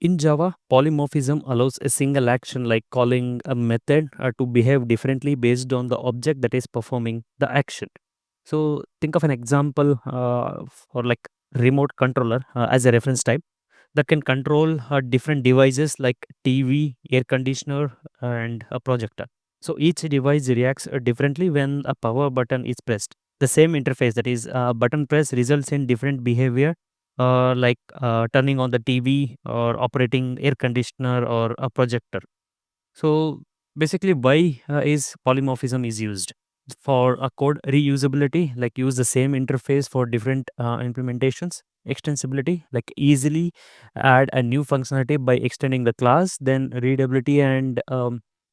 In Java, polymorphism allows a single action like calling a method to behave differently based on the object that is performing the action. So think of an example for like remote controller as a reference type that can control different devices like TV, air conditioner, and a projector. So each device reacts differently when a power button is pressed. The same interface, that is, button press, results in different behavior, like turning on the TV or operating air conditioner or a projector. So basically, why is polymorphism is used? For a code reusability, like use the same interface for different implementations. Extensibility, like easily add a new functionality by extending the class. Then readability and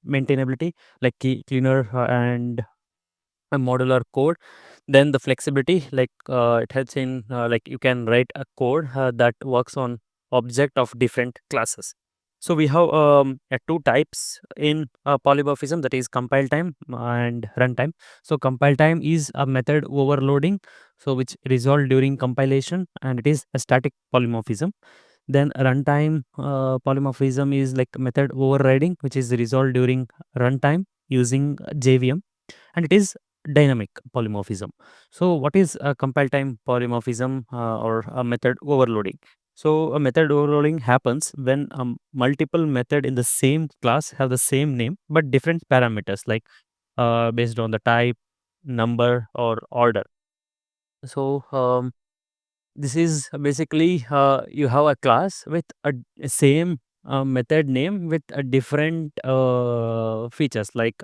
maintainability, like cleaner and a modular code. Then the flexibility, like it helps in like you can write a code that works on object of different classes. So we have two types in polymorphism, that is compile time and runtime. So compile time is a method overloading, so which resolved during compilation, and it is a static polymorphism. Then runtime polymorphism is like method overriding, which is resolved during runtime using JVM, and it is dynamic polymorphism. So what is a compile time polymorphism or a method overloading? So a method overloading happens when multiple method in the same class have the same name but different parameters, like based on the type, number, or order. So this is basically you have a class with a same method name with a different features, like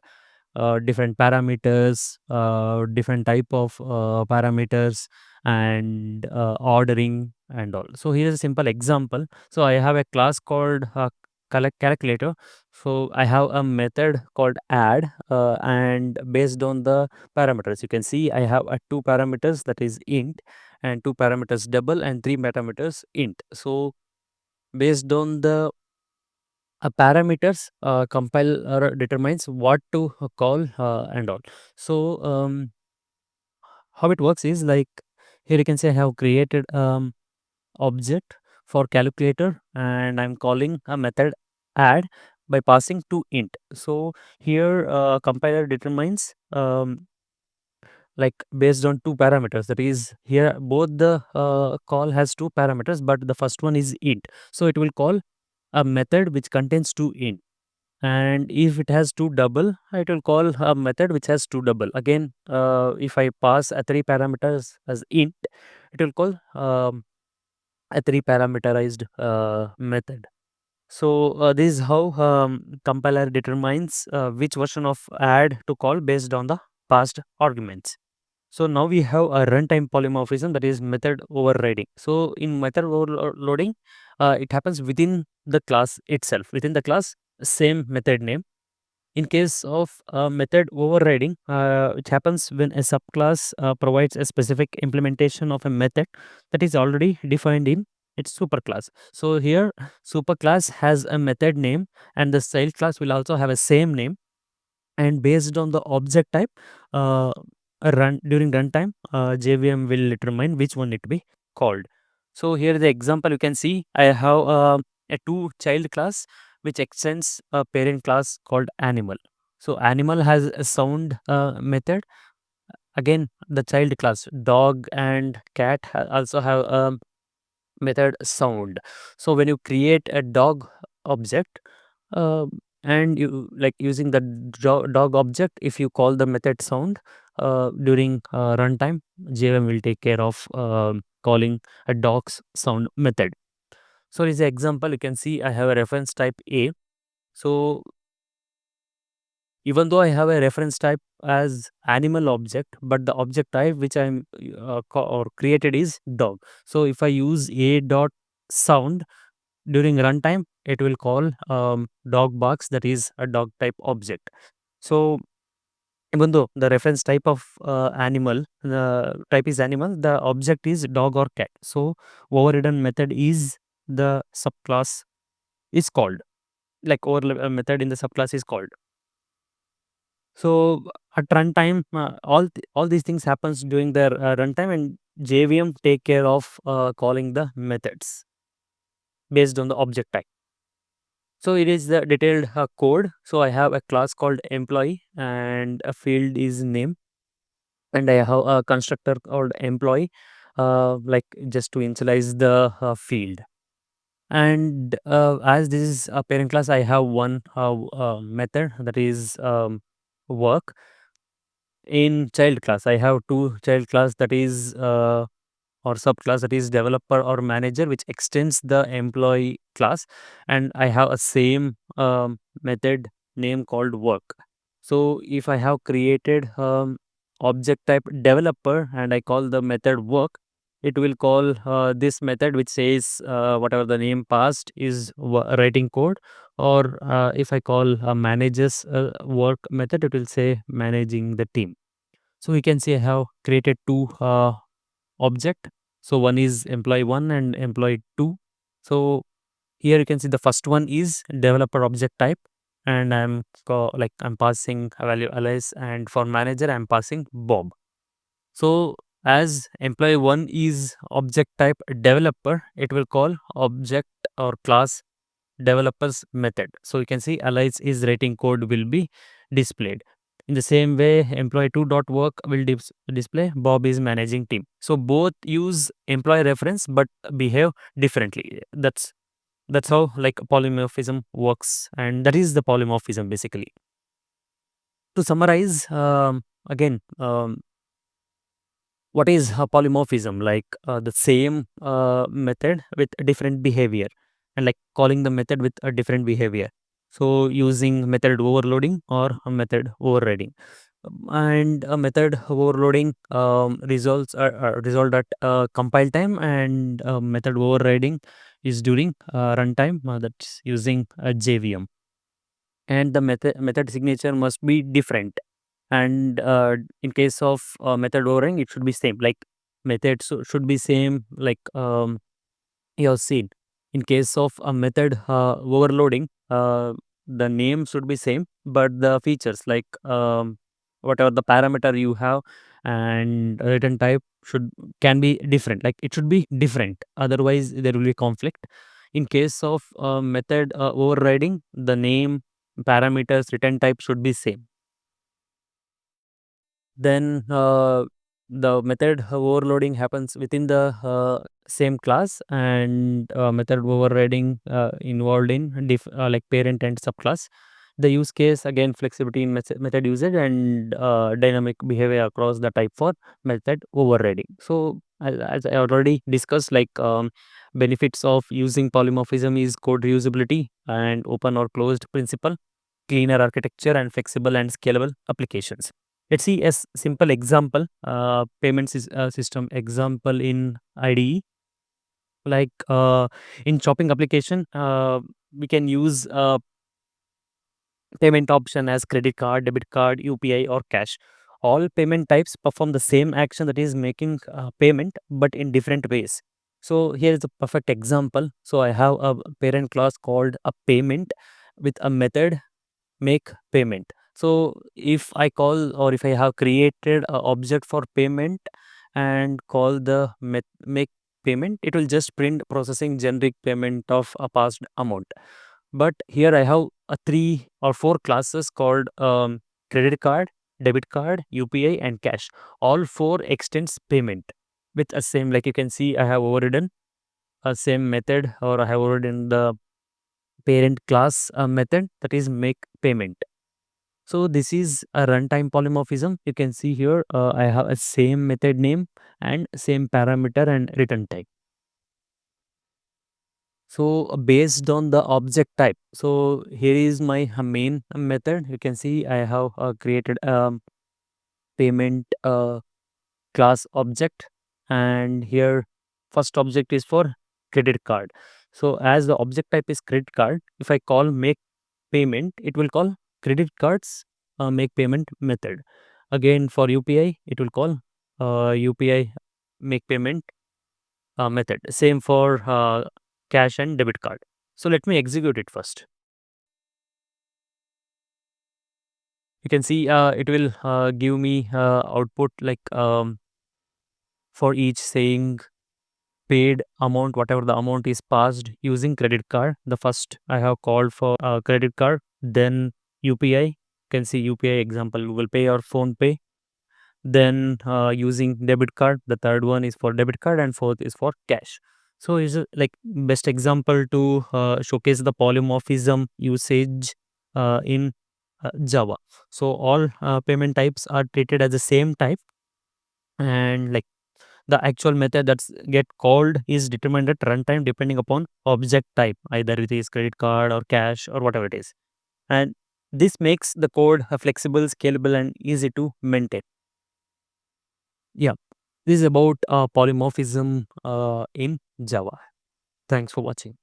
different parameters, different type of parameters, and ordering and all. So here's a simple example. So I have a class called calculator. So I have a method called add, and based on the parameters, you can see I have two parameters, that is int, and two parameters double, and three parameters int. So based on the parameters, compiler determines what to call and all. So how it works is like, here you can say I have created object for calculator, and I'm calling a method add by passing to int. So here compiler determines like based on two parameters, that is, here both the call has two parameters, but the first one is int, so it will call a method which contains two int. And if it has two double, it will call a method which has two double. Again, if I pass a three parameters as int, it will call a three parameterized method. So this is how compiler determines which version of add to call based on the passed arguments. So now we have a runtime polymorphism, that is method overriding. So in method overloading, it happens within the class itself. Within the class, same method name. In case of method overriding, which happens when a subclass provides a specific implementation of a method that is already defined in its superclass. So here, superclass has a method name, and the child class will also have a same name. And based on the object type, during runtime, JVM will determine which one it be called. So here the example you can see, I have a two child class which extends a parent class called animal. So animal has a sound method. Again, the child class dog and cat also have a method sound. So when you create a dog object, uh, and you like using the dog object, if you call the method sound during runtime, JVM will take care of calling a dog's sound method. So as an example, you can see I have a reference type A. So even though I have a reference type as animal object, but the object type which I'm or created is dog. So if I use a dot sound during runtime, it will call dog barks, that is a dog type object. So even though the reference type of animal, the type is animal, the object is dog or cat. So overridden method is the subclass is called, like over method in the subclass is called. So at runtime, all these things happens during their runtime, and JVM take care of calling the methods. based on the object type. So it is the detailed code. So I have a class called employee and a field is name, and I have a constructor called employee, like just to initialize the field. And as this is a parent class, I have one method that is work. In child class, I have two child class, that is or subclass, that is developer or manager, which extends the employee class, and I have a same method name called work. So if I have created object type developer and I call the method work, it will call this method which says whatever the name passed is writing code, or if I call a manager's work method, it will say managing the team. So we can see I have created two object. So one is employee 1 and employee 2. So here you can see the first one is developer object type, and I'm passing a value alias, and for manager I'm passing Bob. So as employee 1 is object type developer, it will call object or class developers method. So you can see alias is writing code will be displayed. In the same way, employee 2 dot work will display Bob is managing team. So both use employee reference but behave differently. That's how like polymorphism works, and that is the polymorphism basically. To summarize, again, what is polymorphism? Like the same method with a different behavior, and like calling the method with a different behavior. So using method overloading or a method overriding. And a method overloading results are resolved at compile time, and method overriding is during runtime, that's using JVM. And the method signature must be different, and in case of method overriding, it should be same, like methods should be same, like you have seen. In case of a method overloading, the name should be same, but the features, like whatever the parameter you have and return type can be different, like it should be different, otherwise there will be conflict. In case of method overriding, the name, parameters, return type should be same. Then the method overloading happens within the same class, and method overriding involved in like parent and subclass. The use case, again, flexibility in method usage and dynamic behavior across the type for method overriding. So as I already discussed, like benefits of using polymorphism is code reusability and open or closed principle, cleaner architecture, and flexible and scalable applications. Let's see a simple example, system example in IDE. Like in shopping application, we can use payment option as credit card, debit card, UPI, or cash. All payment types perform the same action, that is making payment, but in different ways. So here is a perfect example. So I have a parent class called a payment with a method make payment. So if I call, or if I have created a object for payment and call the make payment, it will just print processing generic payment of a past amount. But here I have a 3 or 4 classes called credit card, debit card, UPI, and cash. All 4 extends payment with a same, like you can see I have overridden a same method, or I have overridden the parent class method, that is make payment. So this is a runtime polymorphism. You can see here I have a same method name and same parameter and return type. So based on the object type, so here is my main method. You can see I have created payment class object, and here first object is for credit card. So as the object type is credit card, if I call make payment, it will call credit cards make payment method. Again for UPI, it will call UPI make payment method. Same for cash and debit card. So let me execute it first. You can see it will give me output like for each saying paid amount, whatever the amount is passed using credit card. The first I have called for credit card, then UPI. You can see UPI example, Google Pay or Phone Pay. Then using debit card, the third one is for debit card, and fourth is for cash. So is like best example to showcase the polymorphism usage in Java. So all payment types are treated as the same type, and like the actual method that's get called is determined at runtime depending upon object type, either it is credit card or cash or whatever it is. And this makes the code flexible, scalable, and easy to maintain. Yeah, this is about polymorphism in Java. Thanks for watching.